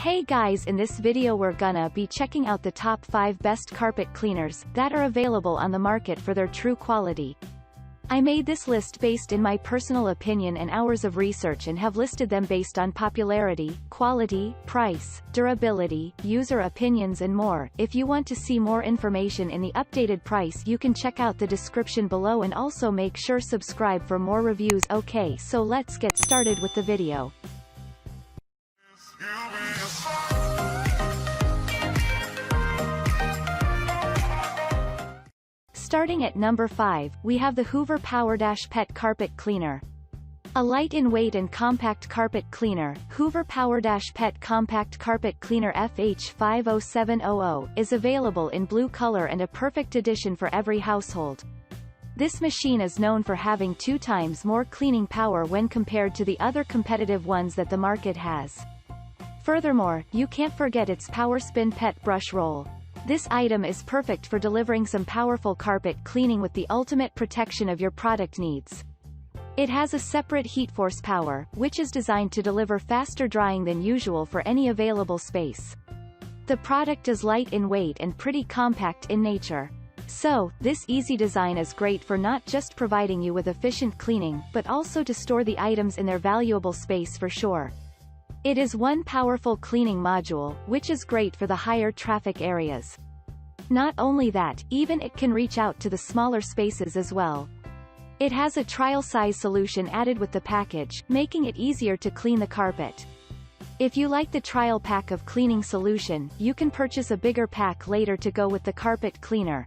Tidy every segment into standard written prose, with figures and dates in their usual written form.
Hey guys, in this video we're gonna be checking out the top 5 best carpet cleaners that are available on the market for their true quality. I made this list based in my personal opinion and hours of research and have listed them based on popularity, quality, price, durability, user opinions and more. If you want to see more information in the updated price, you can check out the description below and also make sure subscribe for more reviews. Okay, so let's get started with the video. Starting at number 5, we have the Hoover PowerDash Pet Carpet Cleaner. A light in weight and compact carpet cleaner, Hoover PowerDash Pet Compact Carpet Cleaner FH50700 is available in blue color and a perfect addition for every household. This machine is known for having 2 times more cleaning power when compared to the other competitive ones that the market has. Furthermore, you can't forget its PowerSpin Pet Brush Roll. This item is perfect for delivering some powerful carpet cleaning with the ultimate protection of your product needs. It has a separate heat force power, which is designed to deliver faster drying than usual for any available space. The product is light in weight and pretty compact in nature. So, this easy design is great for not just providing you with efficient cleaning, but also to store the items in their valuable space for sure. It is one powerful cleaning module, which is great for the higher traffic areas. Not only that, even it can reach out to the smaller spaces as well. It has a trial size solution added with the package, making it easier to clean the carpet. If you like the trial pack of cleaning solution, you can purchase a bigger pack later to go with the carpet cleaner.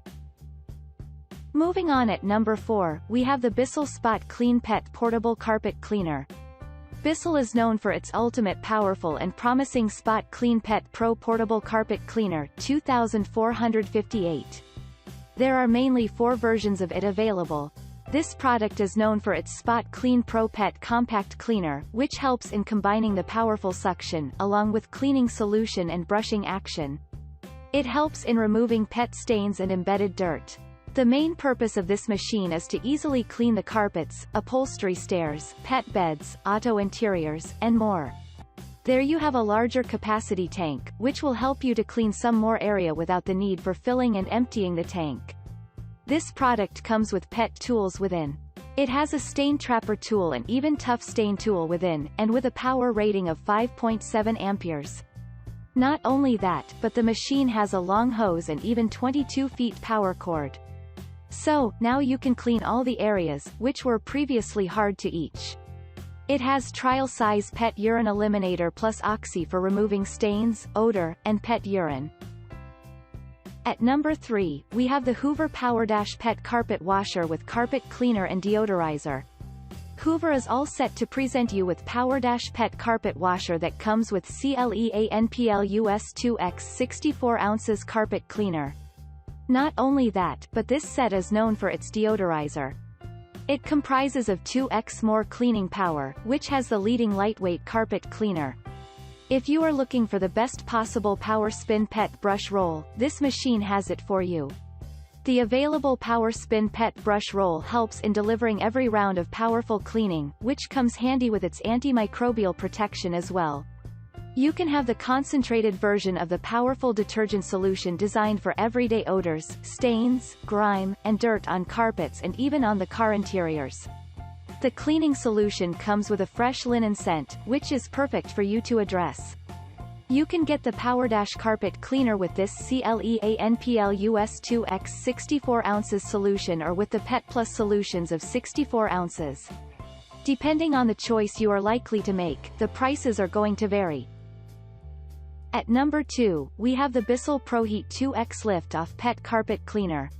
Moving on, at number 4, we have the Bissell Spot Clean Pet Portable Carpet Cleaner. Bissell is known for its ultimate powerful and promising Spot Clean Pet Pro Portable Carpet Cleaner 2458. There are mainly 4 versions of it available. This product is known for its Spot Clean Pro Pet Compact Cleaner, which helps in combining the powerful suction, along with cleaning solution and brushing action. It helps in removing pet stains and embedded dirt. The main purpose of this machine is to easily clean the carpets, upholstery, stairs, pet beds, auto interiors, and more. There you have a larger capacity tank, which will help you to clean some more area without the need for filling and emptying the tank. This product comes with pet tools within. It has a stain trapper tool and even tough stain tool within, and with a power rating of 5.7 amperes. Not only that, but the machine has a long hose and even 22 feet power cord. So, now you can clean all the areas, which were previously hard to reach. It has trial-size pet urine eliminator plus oxy for removing stains, odor, and pet urine. At number 3, we have the Hoover PowerDash Pet Carpet Washer with Carpet Cleaner and Deodorizer. Hoover is all set to present you with PowerDash Pet Carpet Washer that comes with CLEANPLUS2X 64 ounces carpet cleaner. Not only that, but this set is known for its deodorizer. It comprises of 2x more cleaning power, which has the leading lightweight carpet cleaner. If you are looking for the best possible PowerSpin Pet Brush Roll, this machine has it for you. The available PowerSpin Pet Brush Roll helps in delivering every round of powerful cleaning, which comes handy with its antimicrobial protection as well. You can have the concentrated version of the powerful detergent solution designed for everyday odors, stains, grime, and dirt on carpets and even on the car interiors. The cleaning solution comes with a fresh linen scent, which is perfect for you to address. You can get the PowerDash Carpet Cleaner with this CLEANPLUS2X 64 ounces solution or with the Pet Plus solutions of 64 ounces. Depending on the choice you are likely to make, the prices are going to vary. At number 2, we have the Bissell ProHeat 2X Lift-Off Pet Carpet Cleaner.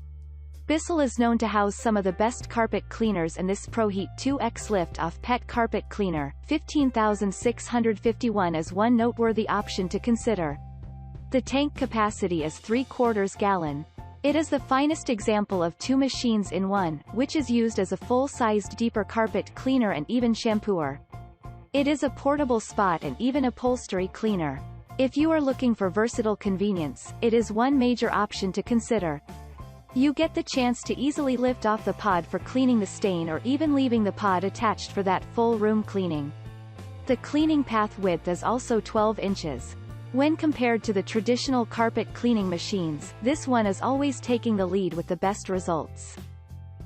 Bissell is known to house some of the best carpet cleaners, and this ProHeat 2X Lift-Off Pet Carpet Cleaner, 15,651, is one noteworthy option to consider. The tank capacity is 3/4 gallon. It is the finest example of 2 machines in one, which is used as a full-sized deeper carpet cleaner and even shampooer. It is a portable spot and even upholstery cleaner. If you are looking for versatile convenience, it is one major option to consider. You get the chance to easily lift off the pod for cleaning the stain or even leaving the pod attached for that full room cleaning. The cleaning path width is also 12 inches. When compared to the traditional carpet cleaning machines, this one is always taking the lead with the best results.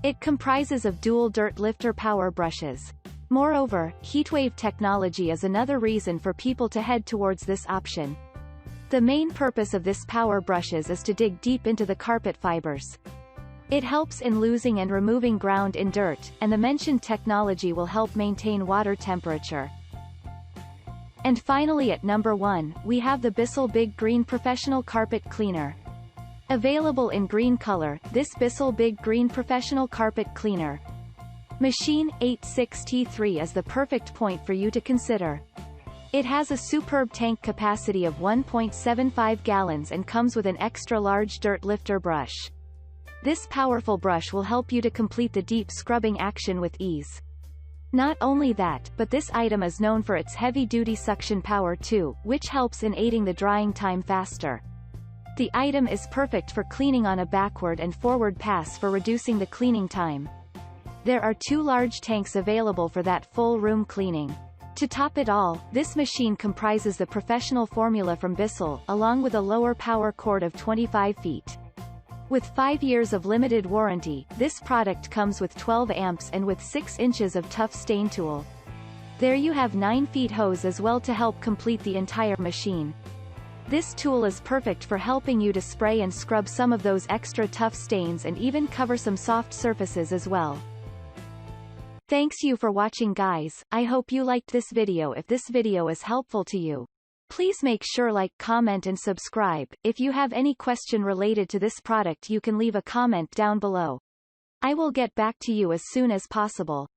It comprises of dual dirt lifter power brushes. Moreover, heatwave technology is another reason for people to head towards this option. The main purpose of this power brushes is to dig deep into the carpet fibers. It helps in losing and removing ground in dirt, and the mentioned technology will help maintain water temperature. And finally at number 1, we have the Bissell Big Green Professional Carpet Cleaner. Available in green color, this Bissell Big Green Professional Carpet Cleaner Machine 86T3 is the perfect point for you to consider. It has a superb tank capacity of 1.75 gallons and comes with an extra large dirt lifter brush. This powerful brush will help you to complete the deep scrubbing action with ease. Not only that, but this item is known for its heavy-duty suction power too, which helps in aiding the drying time faster. The item is perfect for cleaning on a backward and forward pass for reducing the cleaning time. There are 2 large tanks available for that full room cleaning. To top it all, this machine comprises the professional formula from Bissell, along with a lower power cord of 25 feet. With 5 years of limited warranty, this product comes with 12 amps and with 6 inches of tough stain tool. There you have 9 feet hose as well to help complete the entire machine. This tool is perfect for helping you to spray and scrub some of those extra tough stains and even cover some soft surfaces as well. Thanks you for watching guys, I hope you liked this video. If this video is helpful to you, please make sure like, comment and subscribe. If you have any question related to this product you can leave a comment down below. I will get back to you as soon as possible.